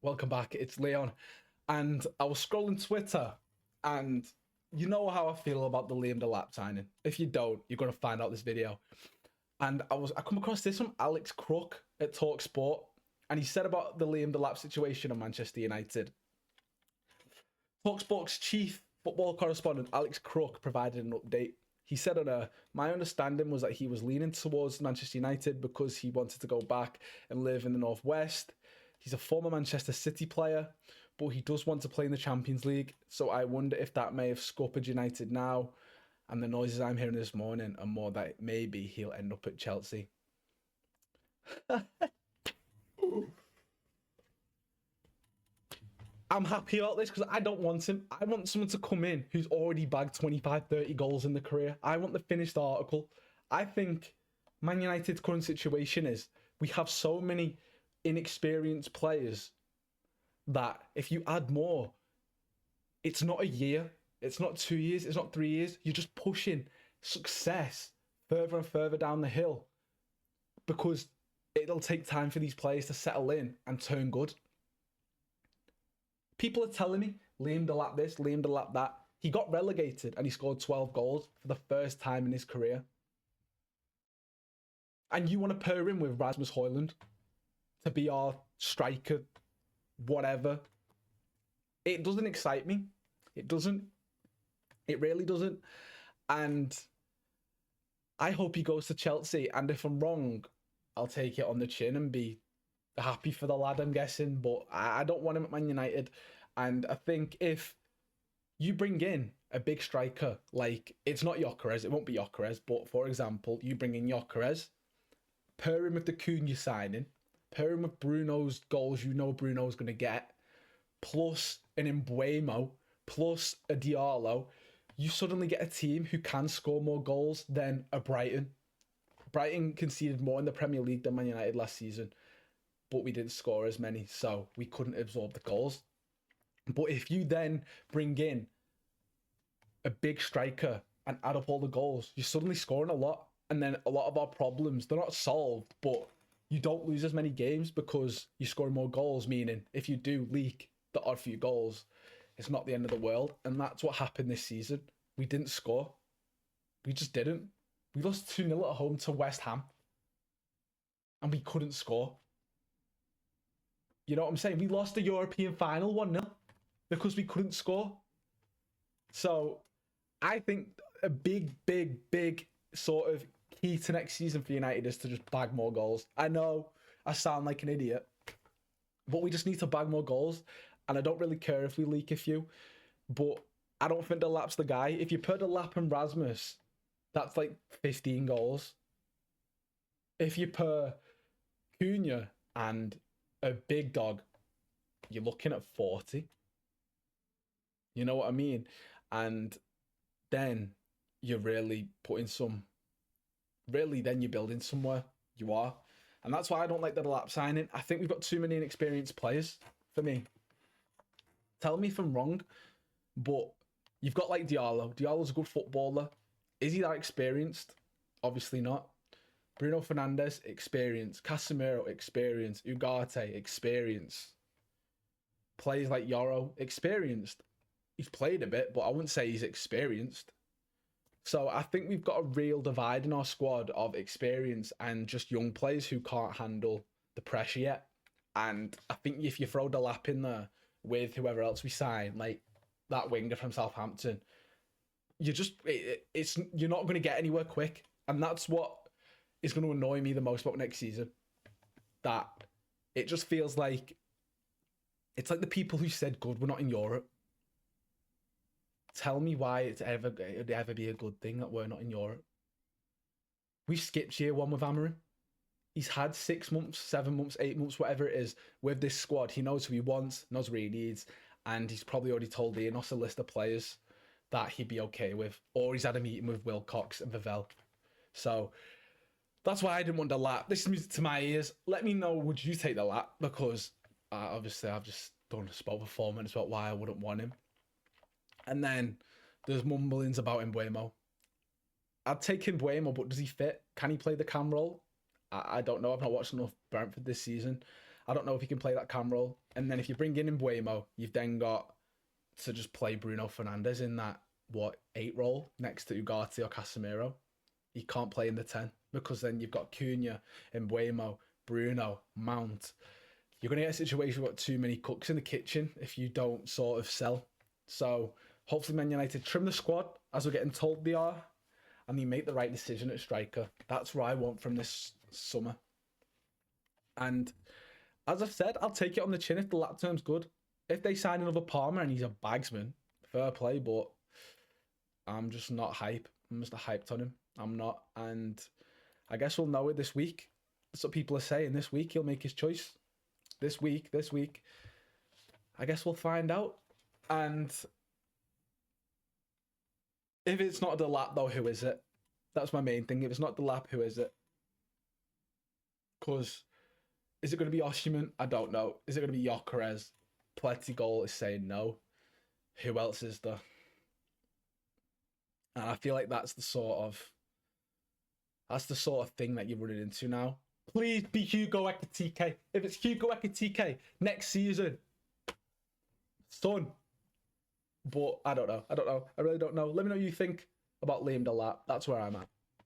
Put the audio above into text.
Welcome back. It's Leon. And I was scrolling Twitter, and you know how I feel about the Liam Delap signing. If you don't, you're going to find out this video. And I come across this from Alex Crook at TalkSport, and he said about the Liam Delap situation at Manchester United. TalkSport's chief football correspondent, Alex Crook, provided an update. He said my understanding was that he was leaning towards Manchester United because he wanted to go back and live in the Northwest. He's a former Manchester City player, but he does want to play in the Champions League. So I wonder if that may have scuppered United now. And the noises I'm hearing this morning are more that maybe he'll end up at Chelsea. I'm happy about this because I don't want him. I want someone to come in who's already bagged 25, 30 goals in the career. I want the finished article. I think Man United's current situation is we have so many inexperienced players that if you add more, it's not a year, it's not 2 years, it's not 3 years. You're just pushing success further and further down the hill because it'll take time for these players to settle in and turn good. People are telling me, Liam Delap this, Liam Delap that. He got relegated and he scored 12 goals for the first time in his career. And you want to pair him with Rasmus Højlund to be our striker, whatever. It doesn't excite me. It doesn't. It really doesn't. And I hope he goes to Chelsea. And if I'm wrong, I'll take it on the chin and be happy for the lad, I'm guessing, but I don't want him at Man United. And I think if you bring in a big striker, like it's not Gyökeres, it won't be Gyökeres, but for example, you bring in Gyökeres, pair him with the Cunha signing, pair him with Bruno's goals you know Bruno's going to get, plus an Mbuemo, plus a Diallo, you suddenly get a team who can score more goals than a Brighton. Brighton conceded more in the Premier League than Man United last season, but we didn't score as many, so we couldn't absorb the goals. But if you then bring in a big striker and add up all the goals, you're suddenly scoring a lot. And then a lot of our problems, they're not solved, but you don't lose as many games because you're scoring more goals, meaning if you do leak the odd few goals, it's not the end of the world. And that's what happened this season. We didn't score. We just didn't. We lost 2-0 at home to West Ham. And we couldn't score. You know what I'm saying? We lost the European final 1-0 because we couldn't score. So I think a big sort of key to next season for United is to just bag more goals. I know I sound like an idiot, but we just need to bag more goals. And I don't really care if we leak a few, but I don't think Delap's the guy. If you put Delap and Rasmus, that's like 15 goals. If you put Cunha and a big dog, you're looking at 40. You know what I mean? And then you're really putting some, really then you're building somewhere. You are. And that's why I don't like the Delap signing. I think we've got too many inexperienced players for me. Tell me if I'm wrong, but you've got like Diallo. Diallo's a good footballer. Is he that experienced? Obviously not. Bruno Fernandes, experience. Casemiro, experience. Ugarte, experience. Players like Yoro, experienced. He's played a bit, but I wouldn't say he's experienced. So I think we've got a real divide in our squad of experience and just young players who can't handle the pressure yet. And I think if you throw Delap in there with whoever else we sign, like that winger from Southampton, you're not going to get anywhere quick. And that's what is going to annoy me the most about next season. That it just feels like it's like the people who said, good, we're not in Europe. Tell me why it'd ever be a good thing that we're not in Europe. We skipped year one with Amorim. He's had 6 months, 7 months, 8 months, whatever it is, with this squad. He knows who he wants, knows what he needs, and he's probably already told Ianos a list of players that he'd be okay with, or he's had a meeting with Wilcox and Vavell. So that's why I didn't want Delap. This is music to my ears. Let me know, would you take Delap? Because obviously I've just done a spot for 4 minutes about why I wouldn't want him. And then there's mumblings about Mbuemo. I'd take Mbuemo, but does he fit? Can he play the cam role? I don't know. I've not watched enough Brentford this season. I don't know if he can play that cam role. And then if you bring in Mbuemo, you've then got to just play Bruno Fernandes in that, 8 role next to Ugarte or Casemiro. You can't play in the 10 because then you've got Cunha, Mbuemo, Bruno, Mount. You're going to get a situation where too many cooks in the kitchen if you don't sort of sell. So hopefully Man United trim the squad as we're getting told they are, and you make the right decision at striker. That's what I want from this summer. And as I've said, I'll take it on the chin if the lap term's good. If they sign another Palmer and he's a bagsman, fair play, but I'm just not hype. I'm just hyped on him. I'm not. And I guess we'll know it this week. That's what people are saying. This week he'll make his choice. This week. I guess we'll find out. And if it's not Delap, though, who is it? That's my main thing. If it's not Delap, who is it? Because is it going to be Osimhen? I don't know. Is it going to be Gyökeres? Plenty Goal is saying no. Who else is there? And I feel like that's the sort of thing that you're running into now. Please be Hugo Ekitike. If it's Hugo Ekitike next season, son. But I don't know. I really don't know. Let me know what you think about Liam Delap. That's where I'm at.